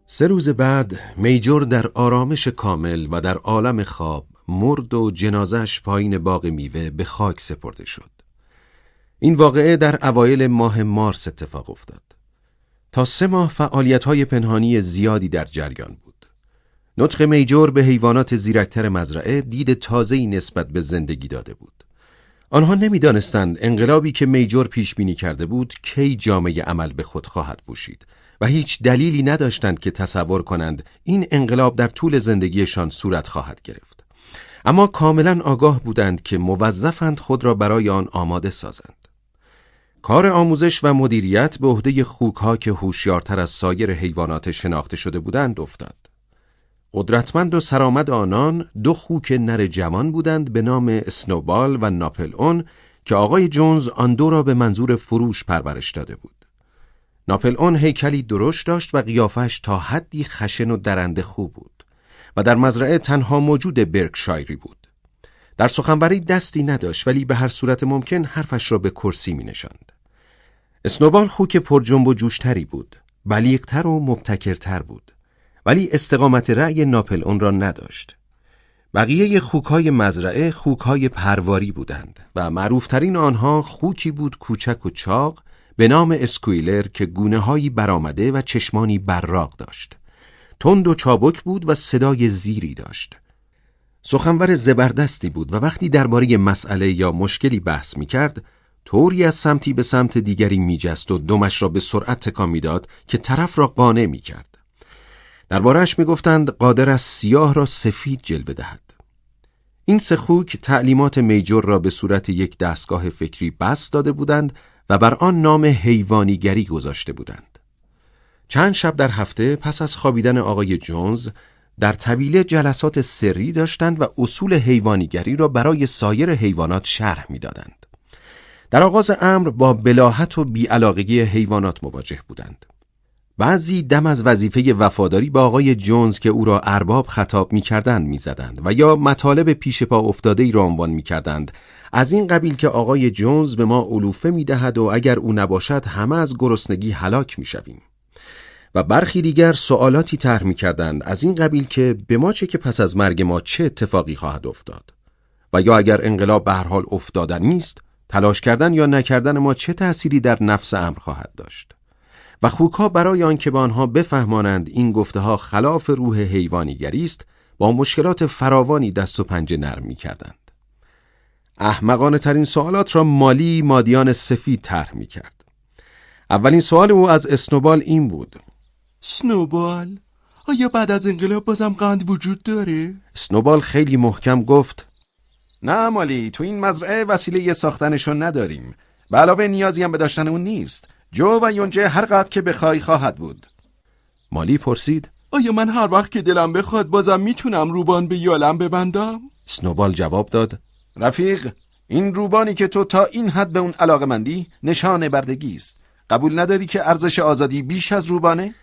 3 روز بعد میجر در آرامش کامل و در عالم خواب مرد و جنازه‌اش پایین باغ میوه به خاک سپرده شد. این واقعه در اوایل ماه مارس اتفاق افتاد. تا 3 ماه فعالیت‌های پنهانی زیادی در جریان بود. نطق میجر به حیوانات زیرکتر مزرعه دید تازه‌ای نسبت به زندگی داده بود. آنها نمی‌دانستند انقلابی که میجر پیش بینی کرده بود کی جامه عمل به خود خواهد پوشید و هیچ دلیلی نداشتند که تصور کنند این انقلاب در طول زندگیشان صورت خواهد گرفت. اما کاملا آگاه بودند که موظفند خود را برای آن آماده سازند. کار آموزش و مدیریت به عهده خوک‌ها که هوشیارتر از سایر حیوانات شناخته شده بودند افتاد. قدرتمند و سرآمد آنان 2 خوک نر جوان بودند به نام اسنوبال و ناپل اون که آقای جونز آن 2 را به منظور فروش پرورش داده بود. ناپل اون هیکلی درشت داشت و قیافش تا حدی خشن و درنده خوب بود و در مزرعه تنها موجود برکشایری بود. در سخنوری دستی نداشت ولی به هر صورت ممکن حرفش را به کرسی می نشاند. اسنوبال خوک پر جنب و جوشتری بود، بلیغتر و مبتکرتر بود، ولی استقامت رأی ناپل اون را نداشت. بقیه خوک‌های مزرعه خوک‌های پرواری بودند و معروفترین آنها خوکی بود کوچک و چاق به نام اسکویلر که گونه‌هایی برآمده و چشمانی براق داشت. تند و چابک بود و صدای زیری داشت. سخنور زبردستی بود و وقتی درباره مسئله یا مشکلی بحث می‌کرد، طوری از سمتی به سمت دیگری می‌جست و دمش را به سرعت تکان می‌داد که طرف را قانع می‌کرد. درباره‌اش می‌گفتند قادر است سیاه را سفید جلوه دهد. این 3 خوک تعلیمات میجر را به صورت یک دستگاه فکری بس داده بودند و بر آن نام حیوانیگری گذاشته بودند. چند شب در هفته پس از خوابیدن آقای جونز در طویله جلسات سری داشتند و اصول حیوانیگری را برای سایر حیوانات شرح می‌دادند. در آغاز امر با بلاهت و بی‌علاقگی حیوانات مواجه بودند. بعضی دم از وظیفه وفاداری به آقای جونز که او را ارباب خطاب می‌کردند می‌زدند و یا مطالب پیش پا افتاده‌ای را عنوان می‌کردند، از این قبیل که آقای جونز به ما علوفه می‌دهد و اگر او نباشد همه از گرسنگی هلاک می‌شویم. و برخی دیگر سوالاتی طرح می‌کردند از این قبیل که به ما چه که پس از مرگ ما چه اتفاقی خواهد افتاد و یا اگر انقلاب به هر حال افتادنی است، تلاش کردن یا نکردن ما چه تأثیری در نفس امر خواهد داشت. و خوک‌ها برای آنکه به آنها بفهمانند این گفته‌ها خلاف روح حیوانیگری است، با مشکلات فراوانی دست و پنجه نرم می‌کردند. احمقانه ترین سوالات را مالی مادیان سفید طرح می‌کرد. اولین سوال او از اسنوبال این بود: اسنوبال، آیا بعد از انقلاب بازم قند وجود داره؟ اسنوبال خیلی محکم گفت: نه مالی، تو این مزرعه وسیله ساختنشو نداریم. به علاوه نیازی هم به داشتن اون نیست. جو و یونجه هر قدر که بخوای خواهد بود. مالی پرسید: آیا من هر وقت که دلم بخواد بازم میتونم روبان به یالم ببندم؟ اسنوبال جواب داد: رفیق، این روبانی که تو تا این حد به اون علاقمندی نشان بردگی است. قبول نداری که ارزش آزادی بیش از روبانه؟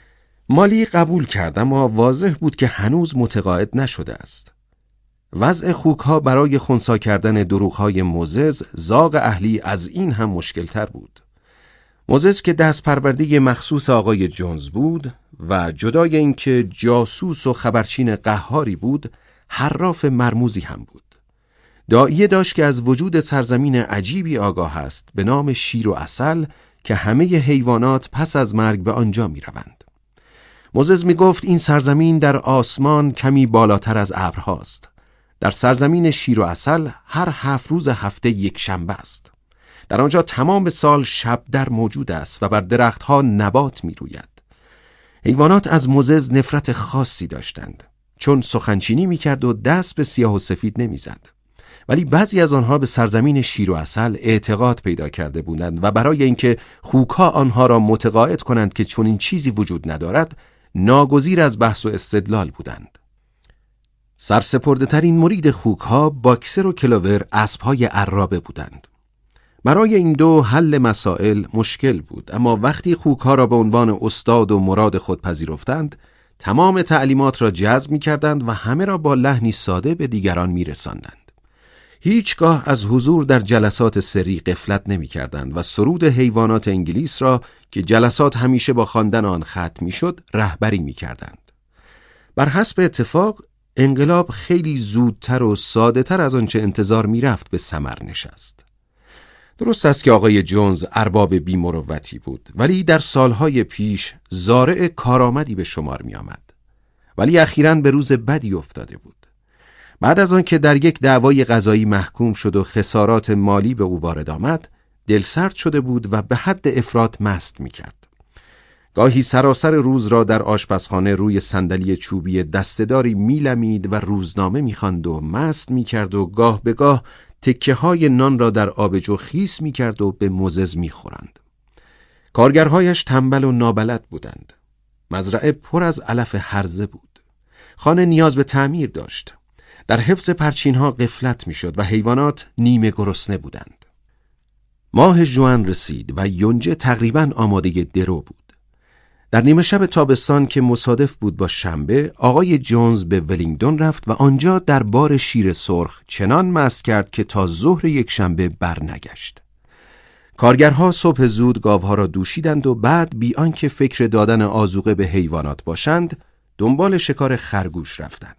مالی قبول کرد اما واضح بود که هنوز متقاعد نشده است. وضع خوک‌ها برای خنثی کردن دروغ‌های موزز زاغ اهلی از این هم مشکل‌تر بود. موزز که دست پرورده مخصوص آقای جونز بود و جدای اینکه جاسوس و خبرچین قهاری بود، حراف مرموزی هم بود. داعیه داشت که از وجود سرزمین عجیبی آگاه است به نام شیر و عسل که همه حیوانات پس از مرگ به آنجا می روند. موزز می گفت این سرزمین در آسمان کمی بالاتر از ابرهاست. در سرزمین شیر و عسل هر 7 روز هفته یک شنبه است. در آنجا تمام سال شب در موجود است و بر درختها نبات می روید. حیوانات از موزز نفرت خاصی داشتند چون سخنچینی می کرد و دست به سیاه و سفید نمی زد. ولی بعضی از آنها به سرزمین شیر و عسل اعتقاد پیدا کرده بودند و برای اینکه خوک‌ها آنها را متقاعد کنند که چون این چیزی وجود ندارد، ناگزیر از بحث و استدلال بودند. سرسپرده ترین مرید خوک‌ها باکسر و کلاور اسب‌های عرابه بودند. برای این 2 حل مسائل مشکل بود، اما وقتی خوک‌ها را به عنوان استاد و مراد خود پذیرفتند، تمام تعلیمات را جذب می‌کردند و همه را با لحنی ساده به دیگران می‌رساندند. هیچگاه از حضور در جلسات سری غفلت نمی‌کردند و سرود حیوانات انگلیس را که جلسات همیشه با خواندن آن ختم می‌شد رهبری می‌کردند. بر حسب اتفاق انقلاب خیلی زودتر و ساده‌تر از آنچه انتظار می‌رفت به ثمر نشست. درست است که آقای جونز ارباب بی‌مروتی بود، ولی در سالهای پیش زارع کارآمدی به شمار می‌آمد. ولی اخیراً به روز بدی افتاده بود. بعد از آن که در یک دعوای قضایی محکوم شد و خسارات مالی به او وارد آمد، دلسرد شده بود و به حد افراط مست می‌کرد. گاهی سراسر روز را در آشپزخانه روی صندلی چوبی دسته‌داری می‌لمید و روزنامه می‌خواند و مست می‌کرد و گاه به گاه تکه‌های نان را در آبجو خیس می‌کرد و به مزز می‌خوراند. کارگرهایش تنبل و نابلد بودند. مزرعه پر از علف هرزه بود. خانه نیاز به تعمیر داشت. در حفظ پرچین‌ها غفلت می‌شد و حیوانات نیمه گرسنه بودند. ماه ژوئن رسید و یونجه تقریباً آماده درو بود. در نیمه شب تابستان که مصادف بود با شنبه، آقای جونز به ولینگدون رفت و آنجا در بار شیر سرخ چنان مست کرد که تا ظهر یک شنبه برنگشت. کارگرها صبح زود گاوها را دوشیدند و بعد بی آنکه فکر دادن آذوقه به حیوانات باشند، دنبال شکار خرگوش رفتند.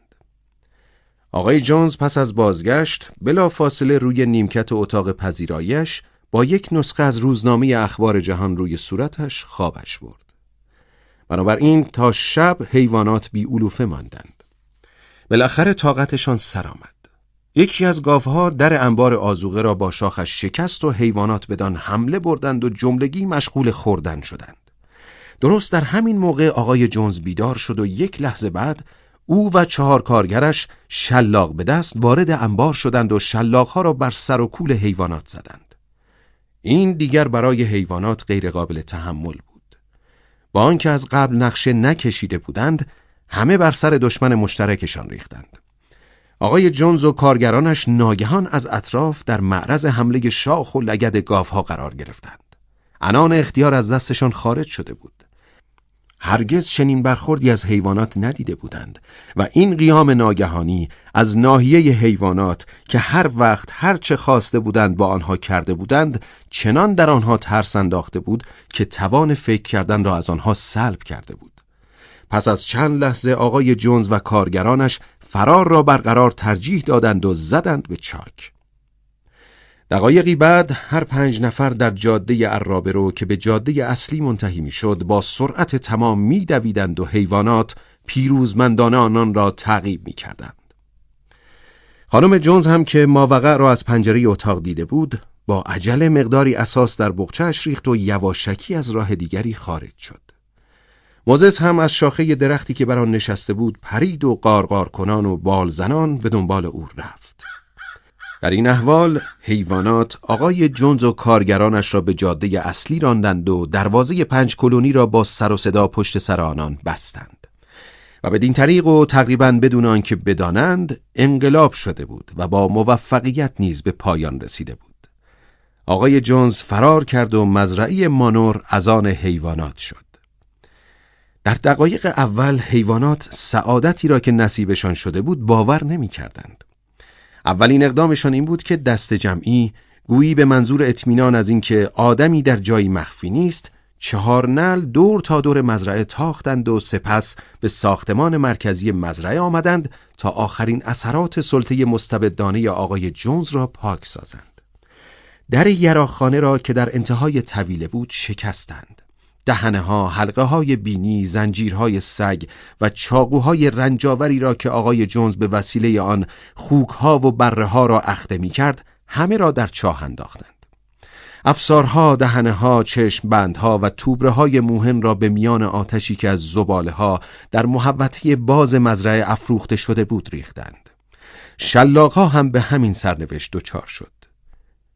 آقای جونز پس از بازگشت بلافاصله روی نیمکت اتاق پذیرایی‌اش با یک نسخه از روزنامه اخبار جهان روی صورتش خوابش برد. بنابراین تا شب حیوانات بی علوفه ماندند. بالاخره طاقتشان سر آمد. یکی از گاوها در انبار آذوقه را با شاخش شکست و حیوانات بدان حمله بردند و جملگی مشغول خوردن شدند. درست در همین موقع آقای جونز بیدار شد و یک لحظه بعد او و 4 کارگرش شلاق به دست وارد انبار شدند و شلاق‌ها را بر سر و کول حیوانات زدند. این دیگر برای حیوانات غیر قابل تحمل بود. با آنکه از قبل نقشه نکشیده بودند، همه بر سر دشمن مشترکشان ریختند. آقای جونز و کارگرانش ناگهان از اطراف در معرض حمله شاخ و لگد گاوها قرار گرفتند. عنان اختیار از دستشان خارج شده بود. هرگز چنین برخوردی از حیوانات ندیده بودند و این قیام ناگهانی از ناحیه حیوانات که هر وقت هر چه خواسته بودند با آنها کرده بودند چنان در آنها ترس انداخته بود که توان فکر کردن را از آنها سلب کرده بود. پس از چند لحظه آقای جونز و کارگرانش فرار را برقرار ترجیح دادند و زدند به چاک. دقایقی بعد هر 5 نفر در جاده عرابه‌رو که به جاده اصلی منتهی می‌شد با سرعت تمام می‌دویدند و حیوانات پیروزمندانه آنان را تعقیب می‌کردند. خانم جونز هم که ماوقع را از پنجره اتاق دیده بود، با عجله مقداری اساس در بقچه‌اش ریخت و یواشکی از راه دیگری خارج شد. موزس هم از شاخه درختی که بر آن نشسته بود پرید و قارقار کنان و بال زنان به دنبال او رفت. در این احوال حیوانات آقای جونز و کارگرانش را به جاده اصلی راندند و دروازه 5 کلونی را با سر و صدا پشت سر آنان بستند و بدین طریق و تقریباً بدون آنکه بدانند انقلاب شده بود و با موفقیت نیز به پایان رسیده بود. آقای جونز فرار کرد و مزرعه مانور از آن حیوانات شد. در دقایق اول حیوانات سعادتی را که نصیبشان شده بود باور نمی کردند. اولین اقدامشان این بود که دست جمعی گویی به منظور اطمینان از اینکه آدمی در جایی مخفی نیست 4 نعل دور تا دور مزرعه تاختند و سپس به ساختمان مرکزی مزرعه آمدند تا آخرین اثرات سلطه مستبدانه آقای جونز را پاک سازند. در یراخانه را که در انتهای طویله بود شکستند. دهنه‌ها، حلقه‌های بینی، زنجیرهای سگ و چاقوهای رنجاوری را که آقای جونز به وسیله آن خوک‌ها و بره‌ها را اخته می‌کرد، همه را در چاه انداختند. افسارها، دهنه‌ها، چشم‌بندها و توبره‌های موهن را به میان آتشی که از زباله‌ها در محوطه باز مزرعه افروخته شده بود ریختند. شلاق‌ها هم به همین سرنوشت دچار شد.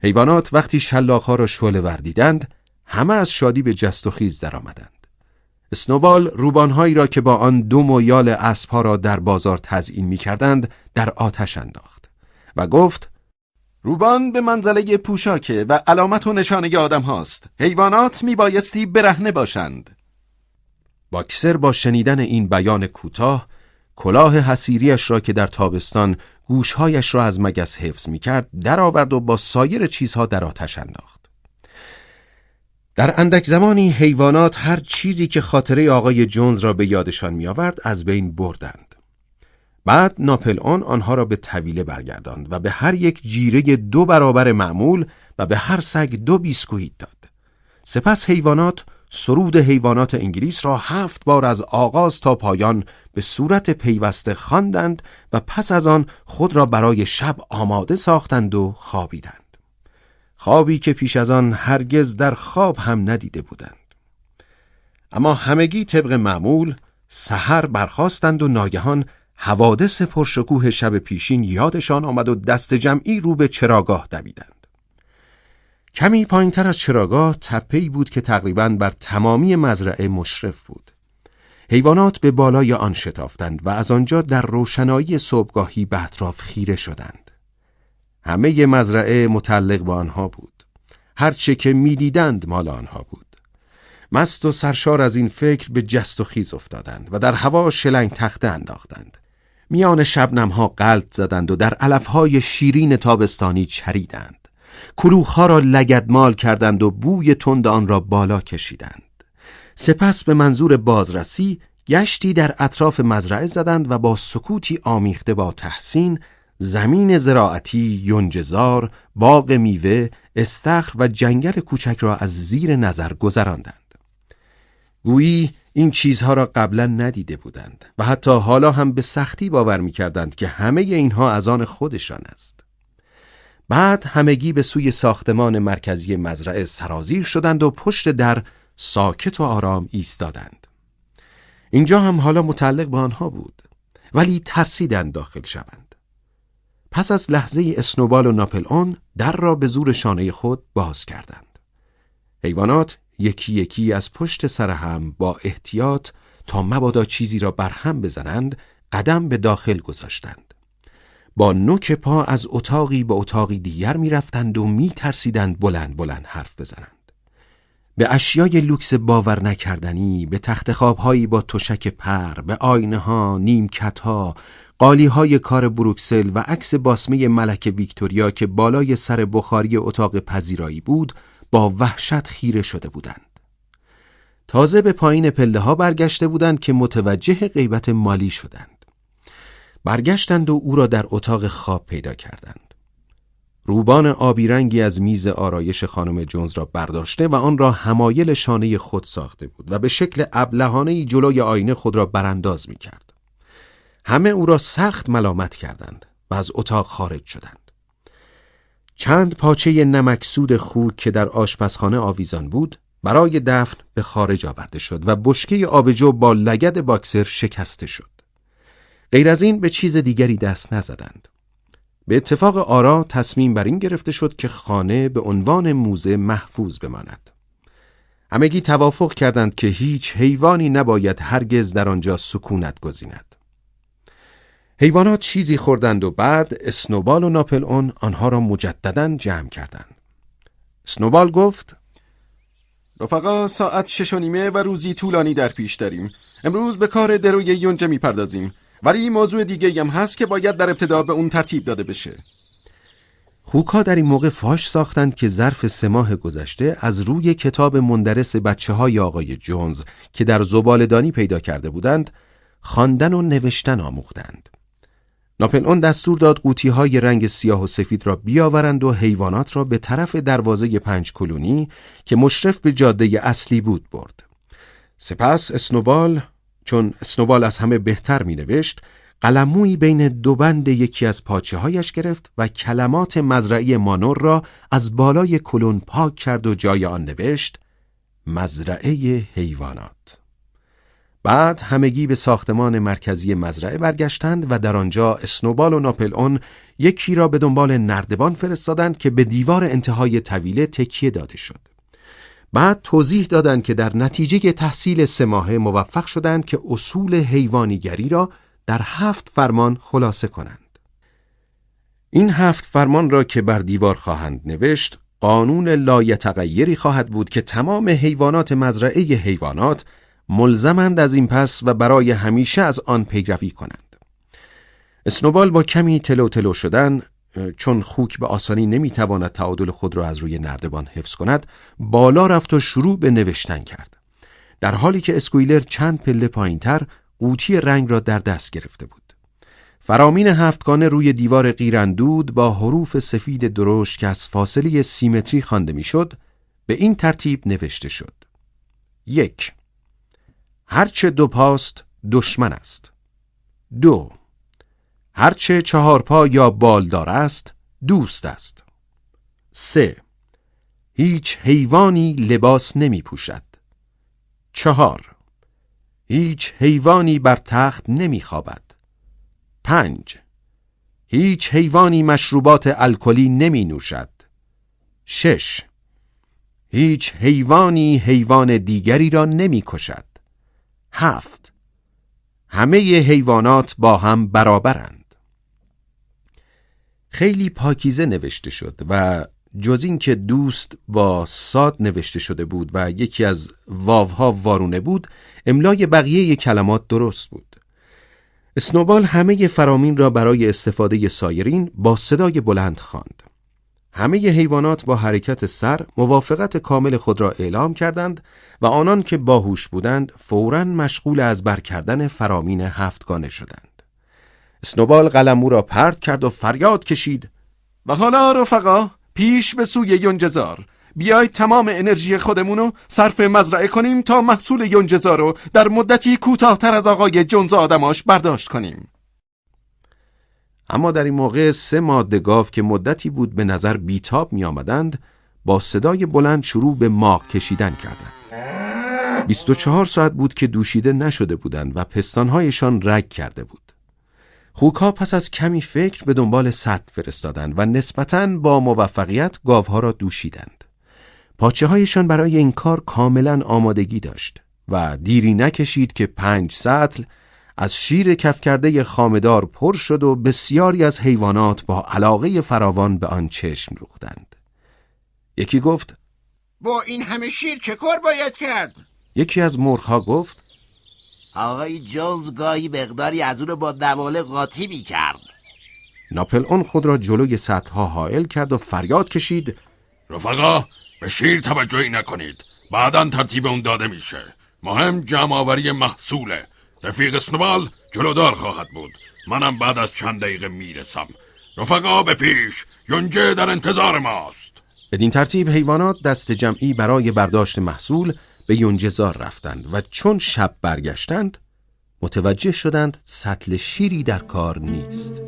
حیوانات وقتی شلاق‌ها را شعله‌ور دیدند، همه از شادی به جست و خیز در آمدند. اسنوبال روبانهایی را که با آن 2 مویال اسب‌ها را در بازار تزیین می‌کردند در آتش انداخت و گفت: روبان به منزله پوشاکه و علامت و نشانه آدم هاست. حیوانات میبایستی برهنه باشند. باکسر با شنیدن این بیان کوتاه کلاه حصیریش را که در تابستان گوشهایش را از مگس حفظ می‌کرد در آورد و با سایر چیزها در آتش انداخت. در اندک زمانی حیوانات هر چیزی که خاطره آقای جونز را به یادشان می آورد از بین بردند. بعد ناپلئون آنها را به طویله برگرداند و به هر یک جیره 2 برابر معمول و به هر سگ 2 بیسکویت داد. سپس حیوانات سرود حیوانات انگلیس را 7 بار از آغاز تا پایان به صورت پیوسته خواندند و پس از آن خود را برای شب آماده ساختند و خوابیدند. خوابی که پیش از آن هرگز در خواب هم ندیده بودند. اما همگی طبق معمول سحر برخاستند و ناگهان حوادث پرشکوه شب پیشین یادشان آمد و دست جمعی رو به چراگاه دویدند. کمی پایین‌تر از چراگاه تپه‌ای بود که تقریباً بر تمامی مزرعه مشرف بود. حیوانات به بالای آن شتافتند و از آنجا در روشنایی صبحگاهی به اطراف خیره شدند. همه مزرعه متعلق به آنها بود. هر چه که می‌دیدند مال آنها بود. مست و سرشار از این فکر به جست و خیز افتادند و در هوا شلنگ تخته انداختند. میان شبنم‌ها غلط زدند و در علف‌های شیرین تابستانی چریدند. کلوخ‌ها را لگدمال کردند و بوی تند آن را بالا کشیدند. سپس به منظور بازرسی گشتی در اطراف مزرعه زدند و با سکوتی آمیخته با تحسین زمین زراعتی، یونجه‌زار، باغ میوه، استخر و جنگل کوچک را از زیر نظر گذراندند. گویی این چیزها را قبلا ندیده بودند و حتی حالا هم به سختی باور می‌کردند که همه اینها از آن خودشان است. بعد همگی به سوی ساختمان مرکزی مزرعه سرازیر شدند و پشت در ساکت و آرام ایستادند. اینجا هم حالا متعلق به آنها بود، ولی ترسیدند داخل شوند. پس از لحظه اسنوبال و ناپلئون در را به زور شانه خود باز کردند. حیوانات یکی یکی از پشت سر هم با احتیاط تا مبادا چیزی را برهم بزنند قدم به داخل گذاشتند. با نوک پا از اتاقی به اتاقی دیگر می رفتند و می ترسیدند بلند بلند حرف بزنند. به اشیای لوکس باور نکردنی، به تخت خواب‌هایی با تشک پر، به آینه‌ها، نیمکت‌ها، قالی‌های کار بروکسل و عکس باسمه ملکه ویکتوریا که بالای سر بخاری اتاق پذیرایی بود، با وحشت خیره شده بودند. تازه به پایین پله‌ها برگشته بودند که متوجه غیبت مالی شدند. برگشتند و او را در اتاق خواب پیدا کردند. روبان آبی رنگی از میز آرایش خانم جونز را برداشته و آن را حمایل شانه خود ساخته بود و به شکل ابلهانه‌ای جلوی آینه خود را برانداز می‌کرد. همه او را سخت ملامت کردند و از اتاق خارج شدند. چند پاچه نمکسود خوک که در آشپزخانه آویزان بود برای دفن به خارج آورده شد و بشکه آبجو با لگد باکسر شکسته شد. غیر از این به چیز دیگری دست نزدند. به اتفاق آرا تصمیم بر این گرفته شد که خانه به عنوان موزه محفوظ بماند. همگی توافق کردند که هیچ حیوانی نباید هرگز در آنجا سکونت گزیند. حیوانات چیزی خوردند و بعد اسنوبال و ناپلئون آنها را مجدداً جمع کردند. اسنوبال گفت: رفقا، ساعت 6:30 و روزی طولانی در پیش داریم. امروز به کار دروی یونجه میپردازیم، ولی موضوع دیگه هم هست که باید در ابتدا به اون ترتیب داده بشه. خوکا در این موقع فاش ساختند که ظرف 3 ماه گذشته از روی کتاب مندرس بچه‌های آقای جونز که در زباله‌دانی پیدا کرده بودند خواندن و نوشتن آموختند. ناپلئون دستور داد قوطی‌های رنگ سیاه و سفید را بیاورند و حیوانات را به طرف دروازه 5 کلونی که مشرف به جاده اصلی بود برد. سپس اسنوبال، چون اسنوبال از همه بهتر می نوشت، قلمویی بین 2 بند یکی از پاچه‌هایش گرفت و کلمات مزرعه مانور را از بالای کلون پاک کرد و جای آن نوشت: مزرعه حیوانات. بعد همگی به ساختمان مرکزی مزرعه برگشتند و در آنجا اسنوبال و ناپلئون یکی را به دنبال نردبان فرستادند که به دیوار انتهای طویله تکیه داده شد. بعد توضیح دادند که در نتیجه تحصیل 3 ماهه موفق شدند که اصول حیوانیگری را در 7 فرمان خلاصه کنند. این 7 فرمان را که بر دیوار خواهند نوشت، قانون لایتغیری خواهد بود که تمام حیوانات مزرعه حیوانات ملزمند از این پس و برای همیشه از آن پیروی کنند. اسنوبال با کمی تلو تلو شدن چون خوک به آسانی نمیتواند تعادل خود را از روی نردبان حفظ کند، بالا رفت و شروع به نوشتن کرد. در حالی که اسکویلر چند پله پایین‌تر قوطی رنگ را در دست گرفته بود. فرامین هفتگانه روی دیوار قیراندود با حروف سفید درشت که از فاصله سیمتری خوانده میشد، به این ترتیب نوشته شد: 1. هرچه دو پاست دشمن است. 2. هرچه 4 پا یا بالدار است دوست است. 3. هیچ حیوانی لباس نمی پوشد. 4. هیچ حیوانی بر تخت نمی خوابد. 5. هیچ حیوانی مشروبات الکلی نمی نوشد. 6. هیچ حیوانی حیوان دیگری را نمی کشد. 7. همه حیوانات با هم برابرند. خیلی پاکیزه نوشته شد و جز این که دوست با صاد نوشته شده بود و یکی از واوها وارونه بود، املای بقیه کلمات درست بود. اسنوبال همه فرامین را برای استفاده سایرین با صدای بلند خواند. همه حیوانات با حرکت سر موافقت کامل خود را اعلام کردند و آنان که باهوش بودند فوراً مشغول از بر کردن فرامین هفتگانه شدند. اسنوبال قلمو را پرت کرد و فریاد کشید: و حالا رفقا، پیش به سوی یونجزار. بیایید تمام انرژی خودمونو صرف مزرعه کنیم تا محصول یونجزار رو در مدتی کوتاه‌تر از آقای جونز آدماش برداشت کنیم. اما در این موقع 3 ماده گاو که مدتی بود به نظر بیتاب می آمدند با صدای بلند شروع به ماغ کشیدن کردند. 24 ساعت بود که دوشیده نشده بودند و پستانهایشان رگ کرده بود. خوک‌ها پس از کمی فکر به دنبال سطل فرستادند و نسبتاً با موفقیت گاوها را دوشیدند. پاچه‌هایشان برای این کار کاملاً آمادگی داشت و دیری نکشید که 5 سطل از شیر کف کرده خامدار پر شد و بسیاری از حیوانات با علاقه فراوان به آن چشم دوختند. یکی گفت: با این همه شیر چه کار باید کرد؟ یکی از مرغ‌ها گفت: آقای جونز گاهی مقداری از اون رو با نواله قاطی می کرد. ناپلئون خود را جلوی سطل‌ها حائل کرد و فریاد کشید: رفقا، به شیر توجهی نکنید، بعداً ترتیب اون داده میشه. مهم جمع‌آوری محصوله. رفیق اسنوبال جلودار خواهد بود. منم بعد از چند دقیقه میرسم. رفقا به پیش، یونجه در انتظار ماست. بدین ترتیب حیوانات دست جمعی برای برداشت محصول به یونجه‌زار رفتند و چون شب برگشتند متوجه شدند سطل شیری در کار نیست.